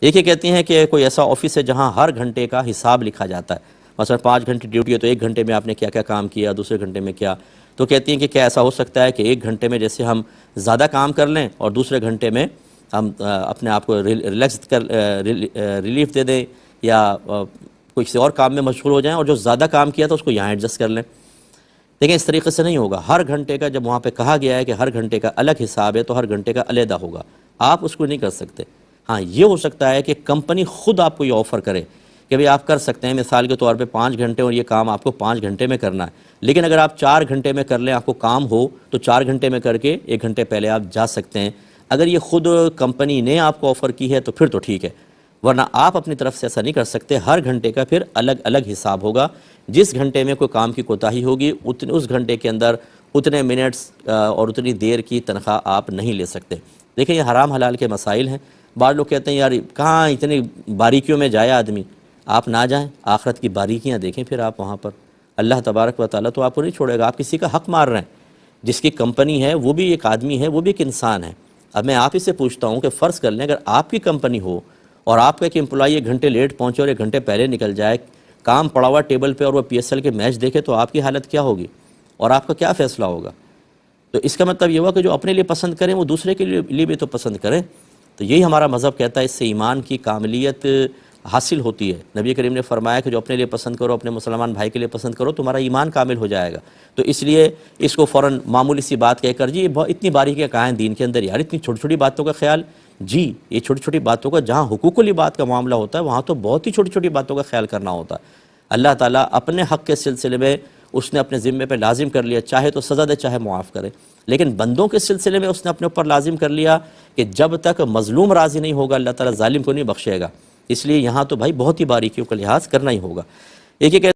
ایک یہ کہتی ہیں کہ کوئی ایسا آفس ہے جہاں ہر گھنٹے کا حساب لکھا جاتا ہے، مثلا 5 گھنٹے ڈیوٹی ہے تو 1 گھنٹے میں آپ نے کیا کیا کام کیا، دوسرے گھنٹے میں کیا. تو کہتی ہیں کہ کیا ایسا ہو سکتا ہے کہ 1 گھنٹے میں جیسے ہم زیادہ کام کر لیں اور دوسرے گھنٹے میں ہم اپنے آپ کو ریلیف دے دیں یا کسی اور کام میں مشغول ہو جائیں، اور جو زیادہ کام کیا تھا اس کو یہاں ایڈجسٹ کر لیں. دیکھیں اس طریقے سے نہیں ہوگا. ہر گھنٹے کا جب وہاں پہ کہا گیا ہے کہ ہر گھنٹے کا الگ حساب ہے تو ہر گھنٹے کا علیحدہ ہوگا، آپ اس کو نہیں کر سکتے. ہاں یہ ہو سکتا ہے کہ کمپنی خود آپ کو یہ آفر کرے کہ بھئی آپ کر سکتے ہیں، مثال کے طور پہ 5 گھنٹے اور یہ کام آپ کو 5 گھنٹے میں کرنا ہے، لیکن اگر آپ 4 گھنٹے میں کر لیں، آپ کو کام ہو تو 4 گھنٹے میں کر کے 1 گھنٹے پہلے آپ جا سکتے ہیں. اگر یہ خود کمپنی نے آپ کو آفر کی ہے تو پھر تو ٹھیک ہے، ورنہ آپ اپنی طرف سے ایسا نہیں کر سکتے. ہر گھنٹے کا پھر الگ الگ حساب ہوگا. جس گھنٹے میں کوئی کام کی کوتاہی ہوگی اس گھنٹے کے اندر اتنے منٹس اور اتنی دیر کی تنخواہ آپ نہیں لے سکتے. دیکھیں یہ حرام حلال کے مسائل ہیں. بعض لوگ کہتے ہیں یار کہاں اتنی باریکیوں میں جائے آدمی. آپ نہ جائیں، آخرت کی باریکیاں دیکھیں پھر آپ وہاں پر. اللہ تبارک و تعالیٰ تو آپ کو نہیں چھوڑے گا. آپ کسی کا حق مار رہے ہیں. جس کی کمپنی ہے وہ بھی ایک آدمی ہے، وہ بھی ایک انسان ہے. اب میں آپ ہی سے پوچھتا ہوں کہ فرض کر لیں اگر آپ کی کمپنی ہو اور آپ کا ایک امپلائی 1 گھنٹے لیٹ پہنچے اور 1 گھنٹے پہلے نکل جائے، کام پڑا ہوا ٹیبل پہ، اور وہ PSL کے میچ دیکھے، تو آپ کی حالت کیا ہوگی اور آپ کا کیا فیصلہ ہوگا؟ تو اس کا مطلب یہ ہوا کہ جو اپنے لیے پسند کریں وہ دوسرے کے لیے بھی تو پسند کریں. تو یہی ہمارا مذہب کہتا ہے، اس سے ایمان کی کاملیت حاصل ہوتی ہے. نبی کریم نے فرمایا کہ جو اپنے لیے پسند کرو، اپنے مسلمان بھائی کے لیے پسند کرو، تمہارا ایمان کامل ہو جائے گا. تو اس لیے اس کو فوراً معمولی سی بات کہہ کر جی اتنی باریکیاں کہاں ہیں دین کے اندر یار، اتنی چھوٹی چھوٹی باتوں کا خیال. جی یہ چھوٹی چھوٹی باتوں کا، جہاں حقوق العباد کا معاملہ ہوتا ہے وہاں تو بہت ہی چھوٹی چھوٹی باتوں کا خیال کرنا ہوتا ہے. اللہ تعالیٰ اپنے حق کے سلسلے میں اس نے اپنے ذمے پہ لازم کر لیا، چاہے تو سزا دے چاہے معاف کرے. لیکن بندوں کے سلسلے میں اس نے اپنے اوپر لازم کر لیا کہ جب تک مظلوم راضی نہیں ہوگا اللہ تعالیٰ ظالم کو نہیں بخشے گا. اس لیے یہاں تو بھائی بہت ہی باریکیوں کا لحاظ کرنا ہی ہوگا. ایک